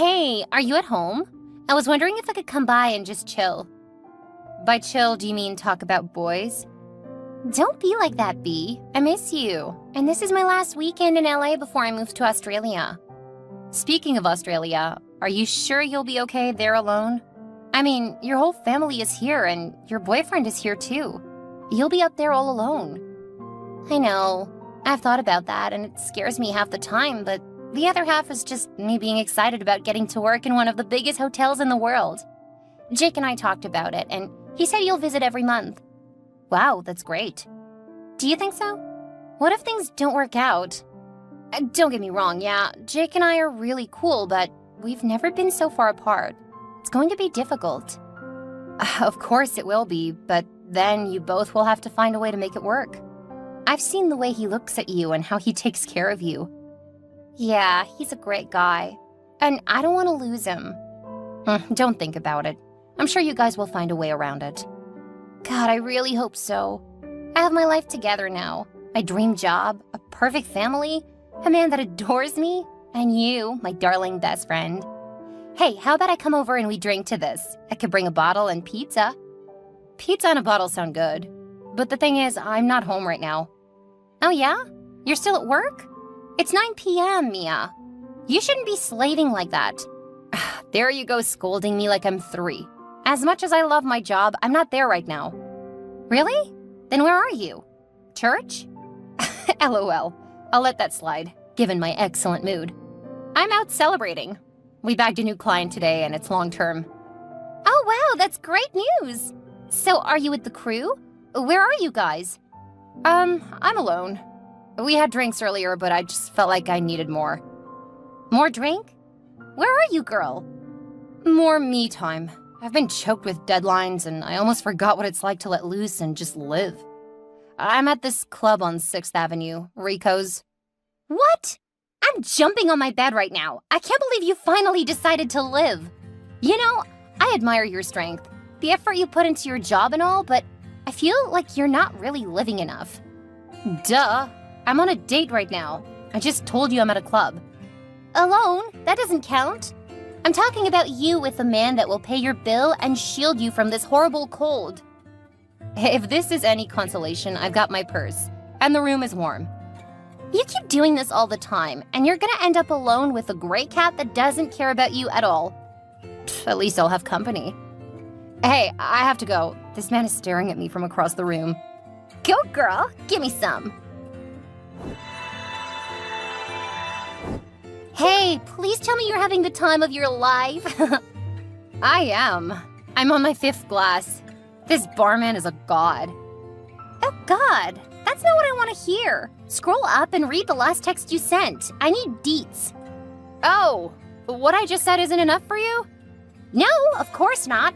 Hey, are you at home? I was wondering if I could come by and just chill. By chill, do you mean talk about boys? Don't be like that, B. I miss you. And this is my last weekend in LA before I move to Australia. Speaking of Australia, are you sure you'll be okay there alone? I mean, your whole family is here and your boyfriend is here too. You'll be up there all alone. I know. I've thought about that and it scares me half the time, but the other half is just me being excited about getting to work in one of the biggest hotels in the world. Jake and I talked about it, and he said you'll visit every month. Wow, that's great. Do you think so? What if things don't work out? Don't get me wrong, yeah, Jake and I are really cool, but we've never been so far apart. It's going to be difficult. Of course it will be, but then you both will have to find a way to make it work. I've seen the way he looks at you and how he takes care of you. Yeah, he's a great guy. And I don't want to lose him. Don't think about it. I'm sure you guys will find a way around it. God, I really hope so. I have my life together now. My dream job, a perfect family, a man that adores me, and you, my darling best friend. Hey, how about I come over and we drink to this? I could bring a bottle and pizza. Pizza and a bottle sound good. But the thing is, I'm not home right now. Oh yeah? You're still at work? It's 9 p.m., Mia. You shouldn't be slaving like that. There you go scolding me like I'm 3. As much as I love my job, I'm not there right now. Really? Then where are you? Church? LOL. I'll let that slide, given my excellent mood. I'm out celebrating. We bagged a new client today and it's long-term. Oh wow, that's great news! So are you with the crew? Where are you guys? I'm alone. We had drinks earlier, but I just felt like I needed more. More drink? Where are you, girl? More me time. I've been choked with deadlines, and I almost forgot what it's like to let loose and just live. I'm at this club on 6th Avenue, Rico's. What? I'm jumping on my bed right now. I can't believe you finally decided to live. You know, I admire your strength, the effort you put into your job and all, but I feel like you're not really living enough. Duh. I'm on a date right now. I just told you I'm at a club. Alone? That doesn't count. I'm talking about you with a man that will pay your bill and shield you from this horrible cold. If this is any consolation, I've got my purse, and the room is warm. You keep doing this all the time, and you're gonna end up alone with a gray cat that doesn't care about you at all. At least I'll have company. Hey, I have to go. This man is staring at me from across the room. Go, girl. Give me some. Hey, please tell me you're having the time of your life. I am. I'm on my 5th glass. This barman is a god. Oh god, that's not what I want to hear. Scroll up and read the last text you sent. I need deets. Oh, what I just said isn't enough for you? No, of course not.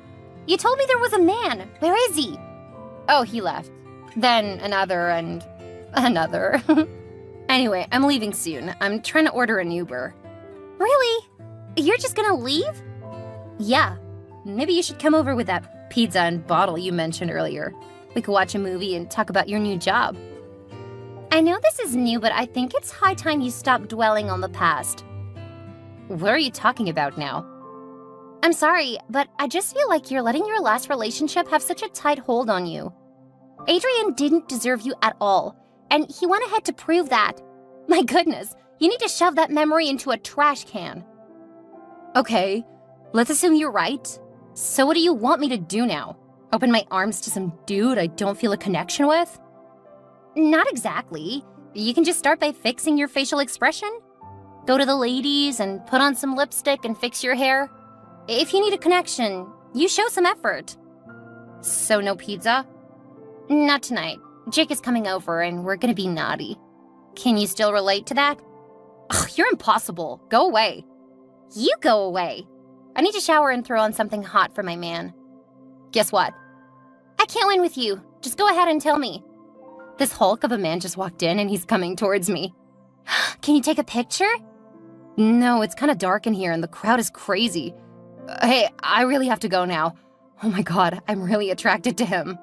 You told me there was a man. Where is he? Oh, he left. Then another and another. Anyway, I'm leaving soon. I'm trying to order an Uber. Really? You're just gonna leave? Yeah. Maybe you should come over with that pizza and bottle you mentioned earlier. We could watch a movie and talk about your new job. I know this is new, but I think it's high time you stop dwelling on the past. What are you talking about now? I'm sorry, but I just feel like you're letting your last relationship have such a tight hold on you. Adrian didn't deserve you at all. And he went ahead to prove that. My goodness, you need to shove that memory into a trash can. Okay, let's assume you're right. So what do you want me to do now? Open my arms to some dude I don't feel a connection with? Not exactly. You can just start by fixing your facial expression. Go to the ladies and put on some lipstick and fix your hair. If you need a connection, you show some effort. So no pizza? Not tonight. Jake is coming over and we're gonna be naughty. Can you still relate to that? Ugh, you're impossible. Go away. You go away. I need to shower and throw on something hot for my man. Guess what? I can't win with you. Just go ahead and tell me. This hulk of a man just walked in and he's coming towards me. Can you take a picture? No, it's kind of dark in here and the crowd is crazy. Hey, I really have to go now. Oh my god, I'm really attracted to him.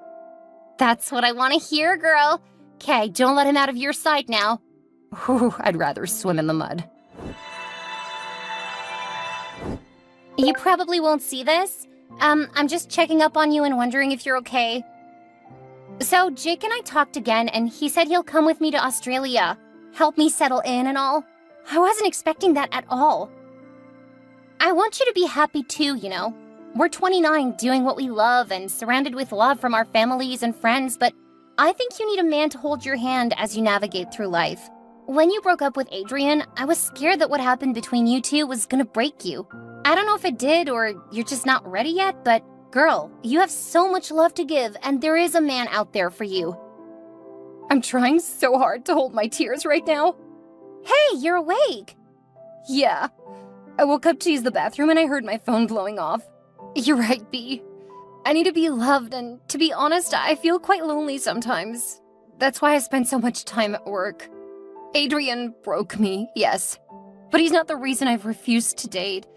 That's what I want to hear, girl. Okay, don't let him out of your sight now. Whew, I'd rather swim in the mud. You probably won't see this. I'm just checking up on you and wondering if you're okay. So, Jake and I talked again, and he said he'll come with me to Australia, help me settle in and all. I wasn't expecting that at all. I want you to be happy too, you know. We're 29, doing what we love and surrounded with love from our families and friends, but I think you need a man to hold your hand as you navigate through life. When you broke up with Adrian, I was scared that what happened between you two was gonna break you. I don't know if it did or you're just not ready yet, but girl, you have so much love to give and there is a man out there for you. I'm trying so hard to hold my tears right now. Hey, you're awake. Yeah. I woke up to use the bathroom and I heard my phone blowing off. You're right, B. I need to be loved, and to be honest, I feel quite lonely sometimes. That's why I spend so much time at work. Adrian broke me, yes. But he's not the reason I've refused to date.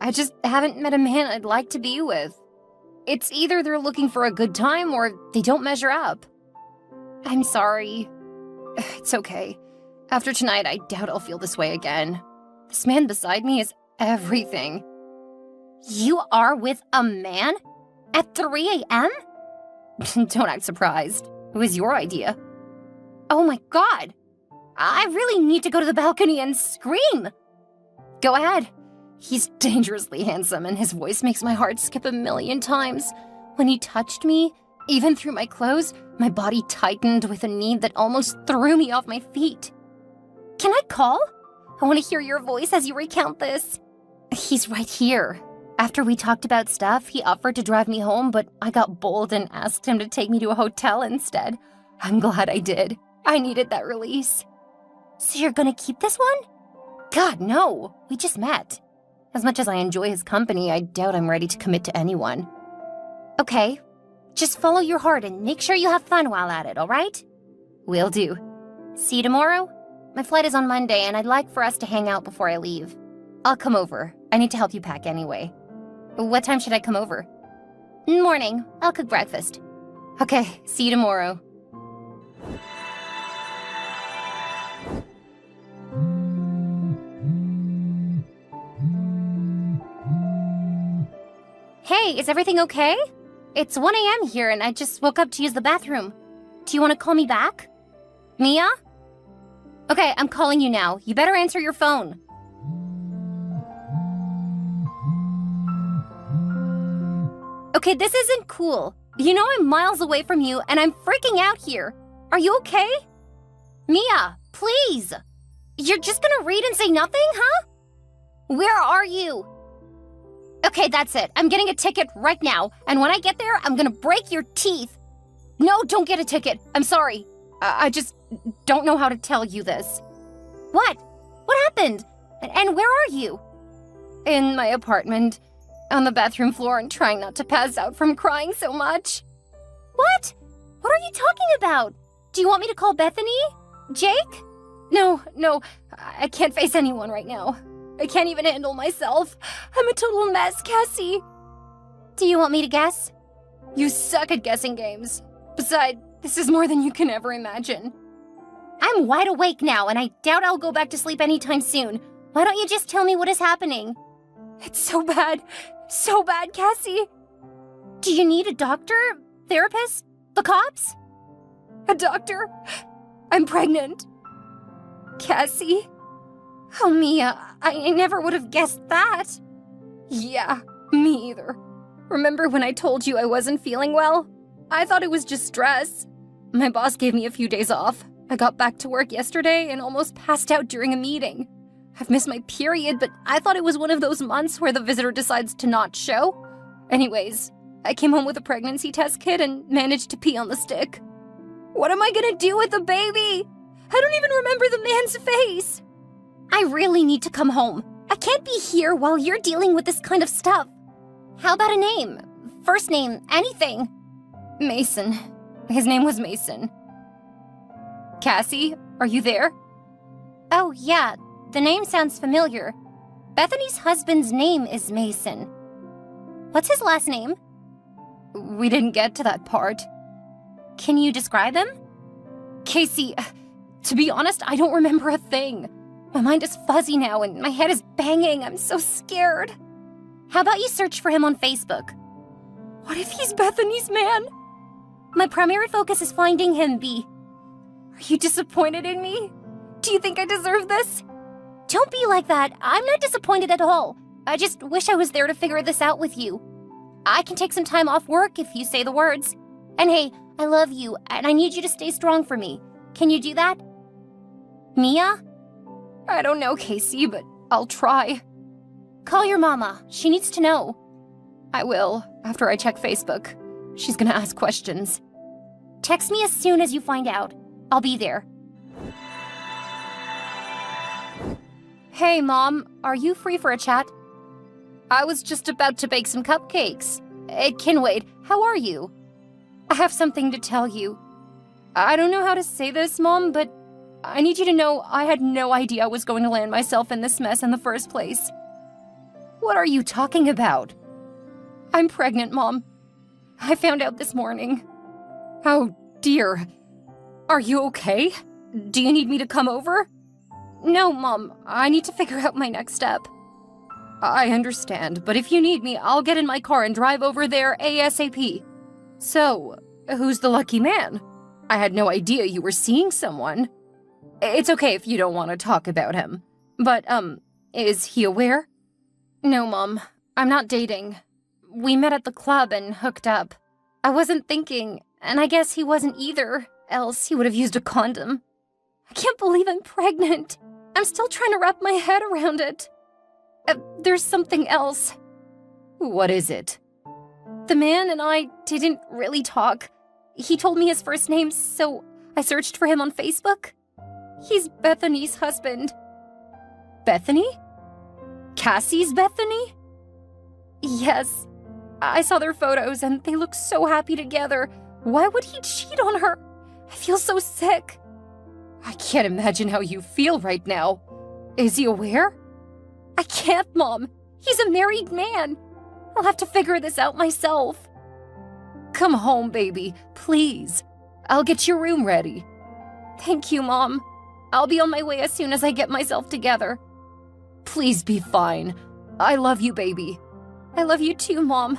I just haven't met a man I'd like to be with. It's either they're looking for a good time or they don't measure up. I'm sorry. It's okay. After tonight, I doubt I'll feel this way again. This man beside me is everything. You are with a man? At 3 a.m.? Don't act surprised. It was your idea. Oh my god! I really need to go to the balcony and scream! Go ahead. He's dangerously handsome and his voice makes my heart skip a million times. When he touched me, even through my clothes, my body tightened with a need that almost threw me off my feet. Can I call? I want to hear your voice as you recount this. He's right here. After we talked about stuff, he offered to drive me home, but I got bold and asked him to take me to a hotel instead. I'm glad I did. I needed that release. So you're gonna keep this one? God, no. We just met. As much as I enjoy his company, I doubt I'm ready to commit to anyone. Okay. Just follow your heart and make sure you have fun while at it, all right? Will do. See you tomorrow? My flight is on Monday, and I'd like for us to hang out before I leave. I'll come over. I need to help you pack anyway. What time should I come over? Morning. I'll cook breakfast. Okay, see you tomorrow. Hey, is everything okay? It's 1 a.m. here and I just woke up to use the bathroom. Do you want to call me back? Mia? Okay, I'm calling you now. You better answer your phone. Okay, this isn't cool. You know I'm miles away from you and I'm freaking out here. Are you okay? Mia, please. You're just gonna read and say nothing, huh? Where are you? Okay, that's it. I'm getting a ticket right now, and when I get there, I'm gonna break your teeth. No, don't get a ticket. I'm sorry. I just don't know how to tell you this. What? What happened? And where are you? In my apartment, on the bathroom floor and trying not to pass out from crying so much. What? What are you talking about? Do you want me to call Bethany? Jake? No, I can't face anyone right now. I can't even handle myself. I'm a total mess, Cassie. Do you want me to guess? You suck at guessing games. Besides, this is more than you can ever imagine. I'm wide awake now, and I doubt I'll go back to sleep anytime soon. Why don't you just tell me what is happening? It's so bad, Cassie. Do you need a doctor? Therapist? The cops? A doctor? I'm pregnant. Cassie? Oh, Mia, I never would have guessed that. Yeah, me either. Remember when I told you I wasn't feeling well? I thought it was just stress. My boss gave me a few days off. I got back to work yesterday and almost passed out during a meeting. I've missed my period, but I thought it was one of those months where the visitor decides to not show. Anyways, I came home with a pregnancy test kit and managed to pee on the stick. What am I gonna do with the baby? I don't even remember the man's face. I really need to come home. I can't be here while you're dealing with this kind of stuff. How about a name? First name, anything. Mason. His name was Mason. Cassie, are you there? Oh, yeah. The name sounds familiar. Bethany's husband's name is Mason. What's his last name? We didn't get to that part. Can you describe him? Casey, to be honest, I don't remember a thing. My mind is fuzzy now and my head is banging. I'm so scared. how about you search for him on Facebook? What if he's Bethany's man? My primary focus is finding him, B. Are you disappointed in me? Do you think I deserve this? Don't be like that. I'm not disappointed at all. I just wish I was there to figure this out with you. I can take some time off work if you say the words. And hey, I love you, and I need you to stay strong for me. Can you do that? Mia? I don't know, Casey, but I'll try. Call your mama. She needs to know. I will, after I check Facebook. She's gonna ask questions. Text me as soon as you find out. I'll be there. Hey, Mom, are you free for a chat? I was just about to bake some cupcakes. It can wait. How are you? I have something to tell you. I don't know how to say this, Mom, but I need you to know I had no idea I was going to land myself in this mess in the first place. What are you talking about? I'm pregnant, Mom. I found out this morning. Oh, dear. Are you okay? Do you need me to come over? No, Mom. I need to figure out my next step. I understand, but if you need me, I'll get in my car and drive over there ASAP. So, who's the lucky man? I had no idea you were seeing someone. It's okay if you don't want to talk about him. But, is he aware? No, Mom. I'm not dating. We met at the club and hooked up. I wasn't thinking, and I guess he wasn't either, else he would have used a condom. I can't believe I'm pregnant. I'm still trying to wrap my head around it. There's something else. What is it? The man and I didn't really talk. He told me his first name, so I searched for him on Facebook. He's Bethany's husband. Bethany? Cassie's Bethany? Yes. I saw their photos and they look so happy together. Why would he cheat on her? I feel so sick. I can't imagine how you feel right now. Is he aware? I can't, Mom. He's a married man. I'll have to figure this out myself. Come home, baby, please. I'll get your room ready. Thank you, Mom. I'll be on my way as soon as I get myself together. Please be fine. I love you, baby. I love you too, Mom.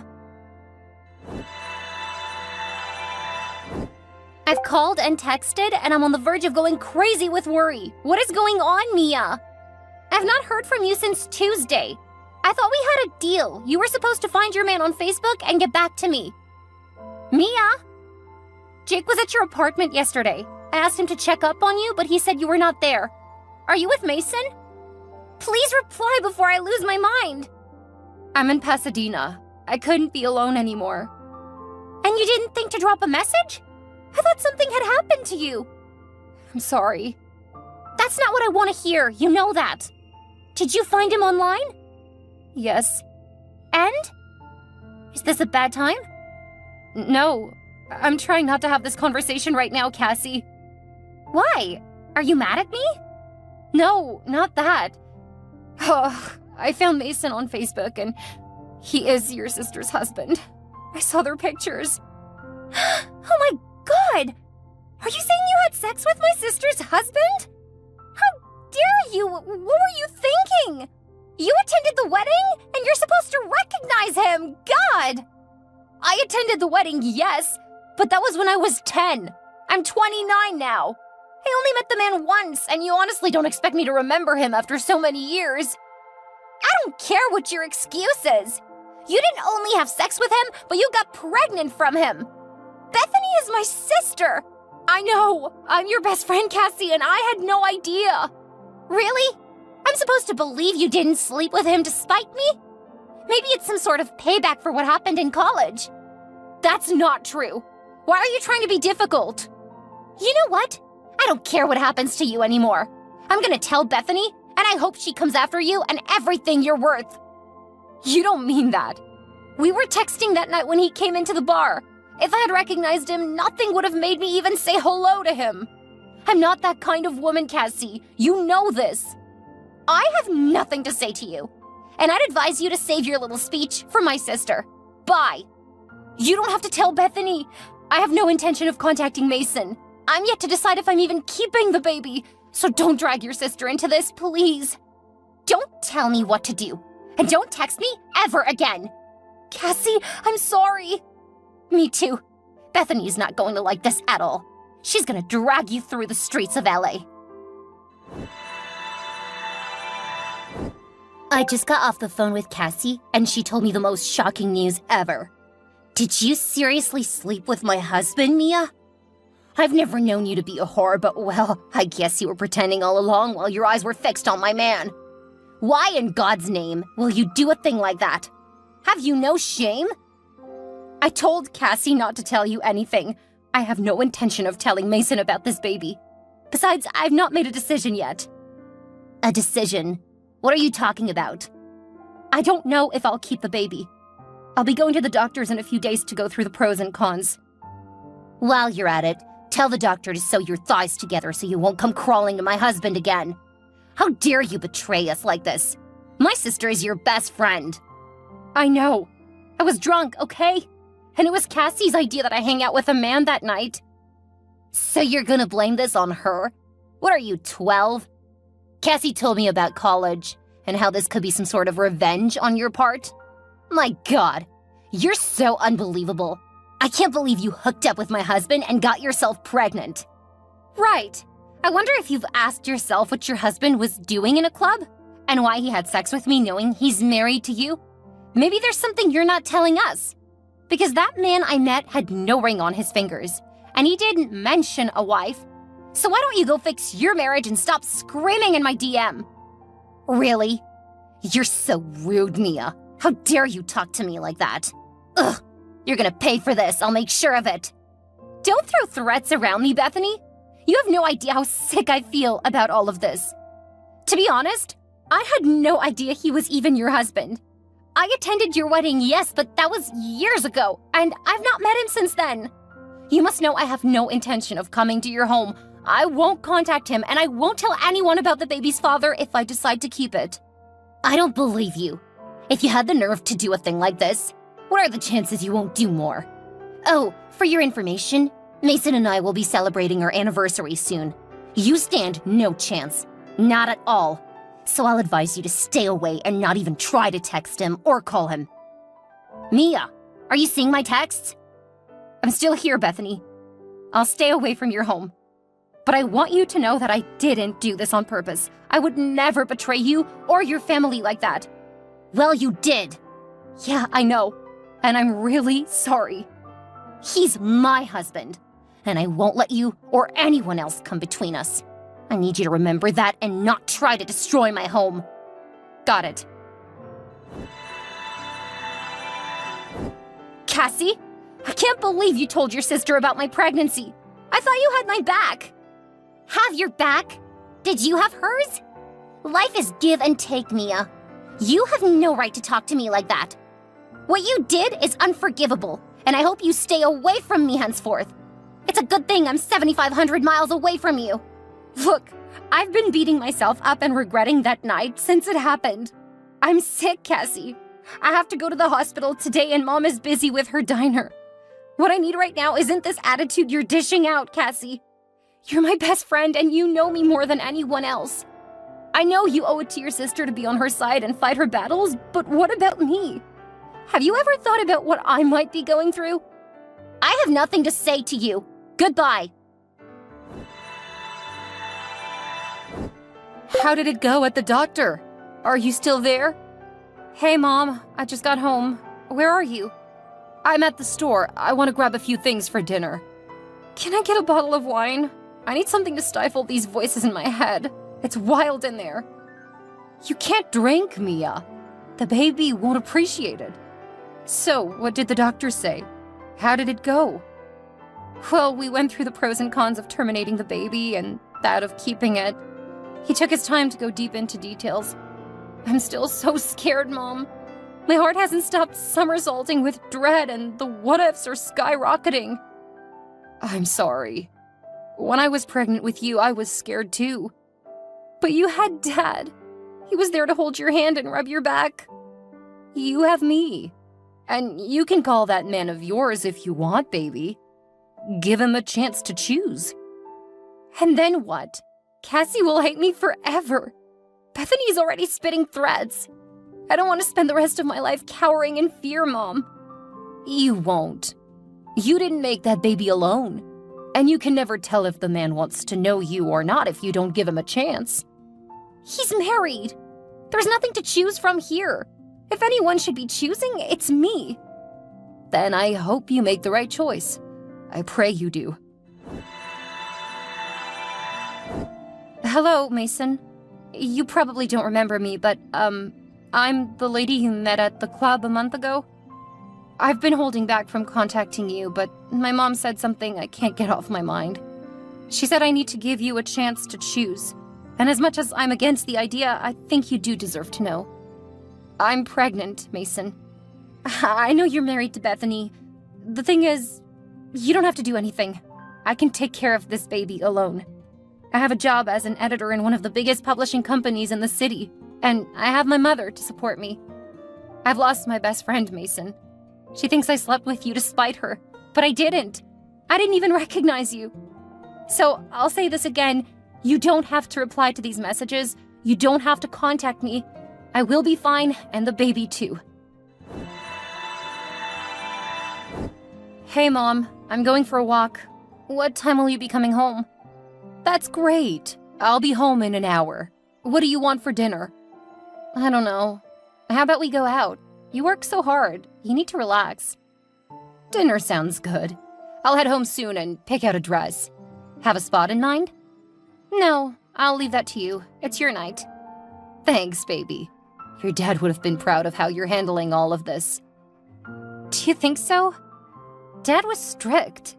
I've called and texted, and I'm on the verge of going crazy with worry. What is going on, Mia? I've not heard from you since Tuesday. I thought we had a deal. You were supposed to find your man on Facebook and get back to me. Mia? Jake was at your apartment yesterday. I asked him to check up on you, but he said you were not there. Are you with Mason? Please reply before I lose my mind. I'm in Pasadena. I couldn't be alone anymore. And you didn't think to drop a message? I thought something had happened to you. I'm sorry. That's not what I want to hear. You know that. Did you find him online? Yes. And? Is this a bad time? No. I'm trying not to have this conversation right now, Cassie. Why? Are you mad at me? No, not that. I found Mason on Facebook and he is your sister's husband. I saw their pictures. Oh my God! Are you saying you had sex with my sister's husband? How dare you? What were you thinking? You attended the wedding and you're supposed to recognize him! God! I attended the wedding, yes, but that was when I was 10. I'm 29 now. I only met the man once, and you honestly don't expect me to remember him after so many years. I don't care what your excuse is. You didn't only have sex with him, but you got pregnant from him. Bethany is my sister. I know. I'm your best friend, Cassie, and I had no idea. Really? I'm supposed to believe you didn't sleep with him to spite me? Maybe it's some sort of payback for what happened in college. That's not true. Why are you trying to be difficult? You know what? I don't care what happens to you anymore. I'm gonna tell Bethany, and I hope she comes after you and everything you're worth. You don't mean that. We were texting that night when he came into the bar. If I had recognized him, nothing would have made me even say hello to him. I'm not that kind of woman, Cassie. You know this. I have nothing to say to you. And I'd advise you to save your little speech for my sister. Bye. You don't have to tell Bethany. I have no intention of contacting Mason. I'm yet to decide if I'm even keeping the baby. So don't drag your sister into this, please. Don't tell me what to do. And don't text me ever again. Cassie, I'm sorry. Me too. Bethany's not going to like this at all. She's gonna drag you through the streets of LA. I just got off the phone with Cassie, and she told me the most shocking news ever. Did you seriously sleep with my husband, Mia? I've never known you to be a whore, but well, I guess you were pretending all along while your eyes were fixed on my man. Why in God's name will you do a thing like that? Have you no shame? I told Cassie not to tell you anything. I have no intention of telling Mason about this baby. Besides, I've not made a decision yet. A decision? What are you talking about? I don't know if I'll keep the baby. I'll be going to the doctors in a few days to go through the pros and cons. While you're at it, tell the doctor to sew your thighs together so you won't come crawling to my husband again. How dare you betray us like this? My sister is your best friend. I know. I was drunk, okay? And it was Cassie's idea that I hang out with a man that night. So you're gonna blame this on her? What are you, 12? Cassie told me about college and how this could be some sort of revenge on your part. My God, you're so unbelievable. I can't believe you hooked up with my husband and got yourself pregnant. Right. I wonder if you've asked yourself what your husband was doing in a club? And why he had sex with me knowing he's married to you? Maybe there's something you're not telling us. Because that man I met had no ring on his fingers, and he didn't mention a wife. So why don't you go fix your marriage and stop screaming in my DM? Really? You're so rude, Mia. How dare you talk to me like that? Ugh, you're gonna pay for this, I'll make sure of it. Don't throw threats around me, Bethany. You have no idea how sick I feel about all of this. To be honest, I had no idea he was even your husband. I attended your wedding, yes, but that was years ago, and I've not met him since then. You must know I have no intention of coming to your home. I won't contact him, and I won't tell anyone about the baby's father if I decide to keep it. I don't believe you. If you had the nerve to do a thing like this, what are the chances you won't do more? Oh, for your information, Mason and I will be celebrating our anniversary soon. You stand no chance. Not at all. So I'll advise you to stay away and not even try to text him or call him. Mia, are you seeing my texts? I'm still here, Bethany. I'll stay away from your home. But I want you to know that I didn't do this on purpose. I would never betray you or your family like that. Well, you did. Yeah, I know. And I'm really sorry. He's my husband, and I won't let you or anyone else come between us. I need you to remember that and not try to destroy my home. Got it. Cassie, I can't believe you told your sister about my pregnancy. I thought you had my back. Have your back? Did you have hers? Life is give and take, Mia. You have no right to talk to me like that. What you did is unforgivable, and I hope you stay away from me henceforth. It's a good thing I'm 7,500 miles away from you. Look, I've been beating myself up and regretting that night since it happened. I'm sick, Cassie. I have to go to the hospital today and Mom is busy with her diner. What I need right now isn't this attitude you're dishing out, Cassie. You're my best friend and you know me more than anyone else. I know you owe it to your sister to be on her side and fight her battles, but what about me? Have you ever thought about what I might be going through? I have nothing to say to you. Goodbye. How did it go at the doctor? Are you still there? Hey, Mom, I just got home. Where are you? I'm at the store. I want to grab a few things for dinner. Can I get a bottle of wine? I need something to stifle these voices in my head. It's wild in there. You can't drink, Mia. The baby won't appreciate it. So, what did the doctor say? How did it go? Well, we went through the pros and cons of terminating the baby and that of keeping it. He took his time to go deep into details. I'm still so scared, Mom. My heart hasn't stopped somersaulting with dread and the what-ifs are skyrocketing. I'm sorry. When I was pregnant with you, I was scared too. But you had Dad. He was there to hold your hand and rub your back. You have me. And you can call that man of yours if you want, baby. Give him a chance to choose. And then what? Cassie will hate me forever. Bethany's already spitting threats. I don't want to spend the rest of my life cowering in fear, Mom. You won't. You didn't make that baby alone. And you can never tell if the man wants to know you or not if you don't give him a chance. He's married. There's nothing to choose from here. If anyone should be choosing, it's me. Then I hope you make the right choice. I pray you do. Hello, Mason. You probably don't remember me, but, I'm the lady you met at the club a month ago. I've been holding back from contacting you, but my mom said something I can't get off my mind. She said I need to give you a chance to choose. And as much as I'm against the idea, I think you do deserve to know. I'm pregnant, Mason. I know you're married to Bethany. The thing is, you don't have to do anything. I can take care of this baby alone. I have a job as an editor in one of the biggest publishing companies in the city, and I have my mother to support me. I've lost my best friend, Mason. She thinks I slept with you to spite her, but I didn't. I didn't even recognize you. So I'll say this again. You don't have to reply to these messages. You don't have to contact me. I will be fine, and the baby too. Hey, Mom. I'm going for a walk. What time will you be coming home? That's great. I'll be home in an hour. What do you want for dinner? I don't know. How about we go out? You work so hard. You need to relax. Dinner sounds good. I'll head home soon and pick out a dress. Have a spot in mind? No, I'll leave that to you. It's your night. Thanks, baby. Your dad would have been proud of how you're handling all of this. Do you think so? Dad was strict.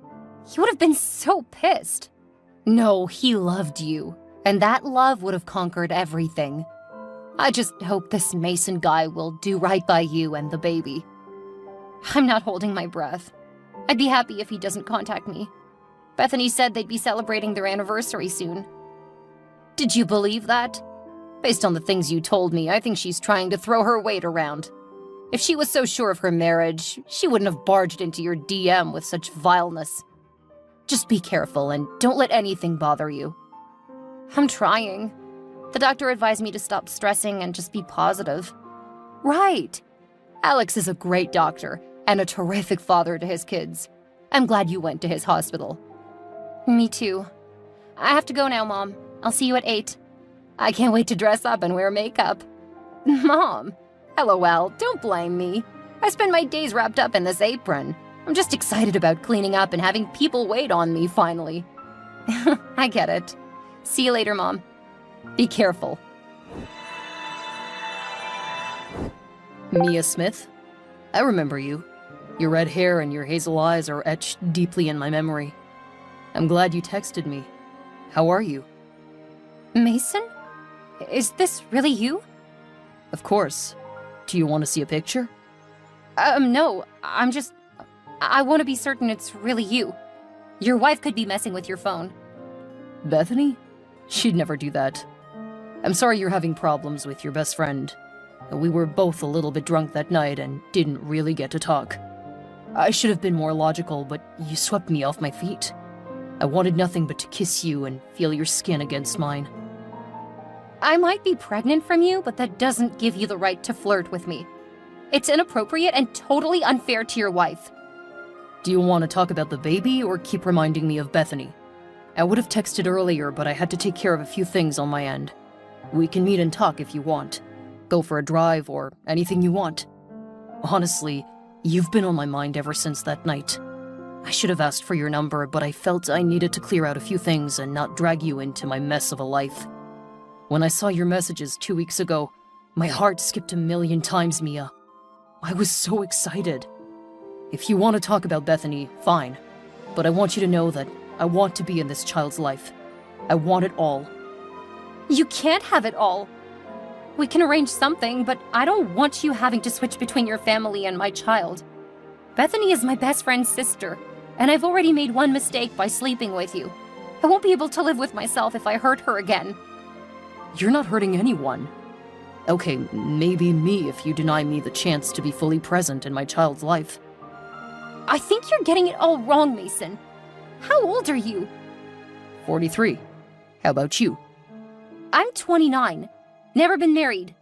He would have been so pissed. No, he loved you, and that love would have conquered everything. I just hope this Mason guy will do right by you and the baby. I'm not holding my breath. I'd be happy if he doesn't contact me. Bethany said they'd be celebrating their anniversary soon. Did you believe that? Based on the things you told me, I think she's trying to throw her weight around. If she was so sure of her marriage, she wouldn't have barged into your DM with such vileness. Just be careful and don't let anything bother you. I'm trying. The doctor advised me to stop stressing and just be positive. Right. Alex is a great doctor and a terrific father to his kids. I'm glad you went to his hospital. Me too. I have to go now, Mom. I'll see you at 8. I can't wait to dress up and wear makeup. Mom, LOL, don't blame me. I spend my days wrapped up in this apron. I'm just excited about cleaning up and having people wait on me finally. I get it. See you later, Mom. Be careful. Mia Smith? I remember you. Your red hair and your hazel eyes are etched deeply in my memory. I'm glad you texted me. How are you? Mason? Is this really you? Of course. Do you want to see a picture? No. I want to be certain it's really you. Your wife could be messing with your phone. Bethany? She'd never do that. I'm sorry you're having problems with your best friend. We were both a little bit drunk that night and didn't really get to talk. I should have been more logical, but you swept me off my feet. I wanted nothing but to kiss you and feel your skin against mine. I might be pregnant from you, but that doesn't give you the right to flirt with me. It's inappropriate and totally unfair to your wife. Do you want to talk about the baby or keep reminding me of Bethany? I would have texted earlier, but I had to take care of a few things on my end. We can meet and talk if you want. Go for a drive or anything you want. Honestly, you've been on my mind ever since that night. I should have asked for your number, but I felt I needed to clear out a few things and not drag you into my mess of a life. When I saw your messages 2 weeks ago, my heart skipped a million times, Mia. I was so excited. If you want to talk about Bethany, fine. But I want you to know that I want to be in this child's life. I want it all. You can't have it all. We can arrange something, but I don't want you having to switch between your family and my child. Bethany is my best friend's sister, and I've already made one mistake by sleeping with you. I won't be able to live with myself if I hurt her again. You're not hurting anyone. Okay, maybe me if you deny me the chance to be fully present in my child's life. I think you're getting it all wrong, Mason. How old are you? 43. How about you? I'm 29. Never been married.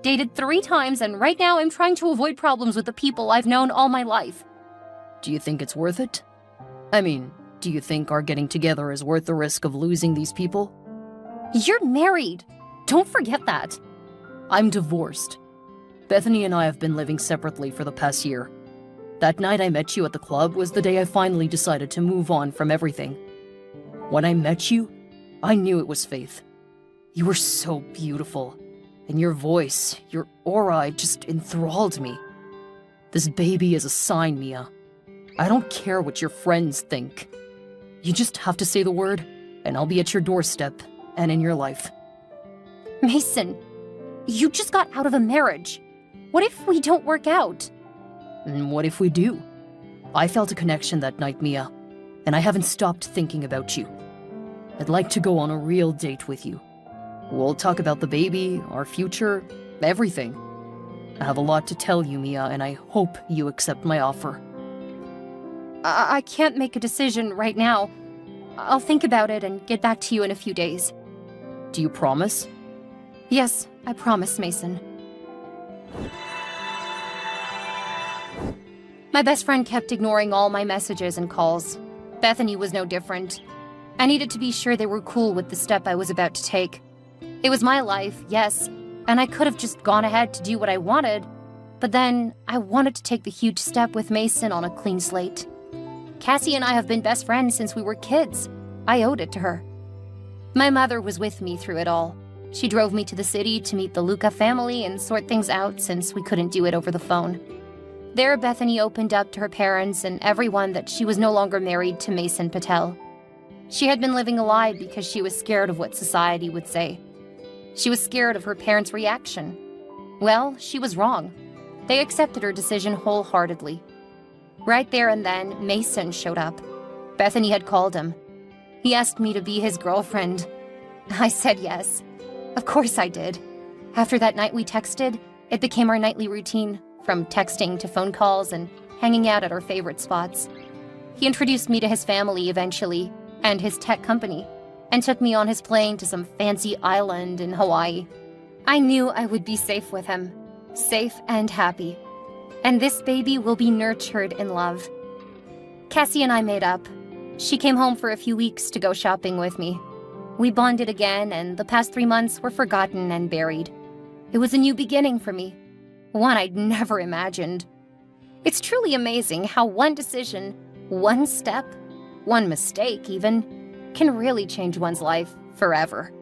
dated 3 times, and right now I'm trying to avoid problems with the people I've known all my life. Do you think it's worth it? I mean, do you think our getting together is worth the risk of losing these people? You're married. Don't forget that. I'm divorced. Bethany and I have been living separately for the past year. That night I met you at the club was the day I finally decided to move on from everything. When I met you, I knew it was Faith. You were so beautiful, and your voice, your aura, just enthralled me. This baby is a sign, Mia. I don't care what your friends think. You just have to say the word, and I'll be at your doorstep and in your life. Mason, you just got out of a marriage. What if we don't work out? And what if we do? I felt a connection that night, Mia, and I haven't stopped thinking about you. I'd like to go on a real date with you. We'll talk about the baby, our future, everything. I have a lot to tell you, Mia, and I hope you accept my offer. I can't make a decision right now. I'll think about it and get back to you in a few days. Do you promise? Yes, I promise, Mason. My best friend kept ignoring all my messages and calls. Bethany was no different. I needed to be sure they were cool with the step I was about to take. It was my life, yes, and I could have just gone ahead to do what I wanted, but then I wanted to take the huge step with Mason on a clean slate. Cassie and I have been best friends since we were kids. I owed it to her. My mother was with me through it all. She drove me to the city to meet the Luca family and sort things out since we couldn't do it over the phone. There, Bethany opened up to her parents and everyone that she was no longer married to Mason Patel. She had been living a lie because she was scared of what society would say. She was scared of her parents' reaction. Well, she was wrong. They accepted her decision wholeheartedly. Right there and then, Mason showed up. Bethany had called him. He asked me to be his girlfriend. I said yes. Of course I did. After that night we texted, it became our nightly routine, from texting to phone calls and hanging out at our favorite spots. He introduced me to his family eventually, and his tech company, and took me on his plane to some fancy island in Hawaii. I knew I would be safe with him, safe and happy. And this baby will be nurtured in love. Cassie and I made up. She came home for a few weeks to go shopping with me. We bonded again, and the past 3 months were forgotten and buried. It was a new beginning for me, one I'd never imagined. It's truly amazing how one decision, one step, one mistake even, can really change one's life forever.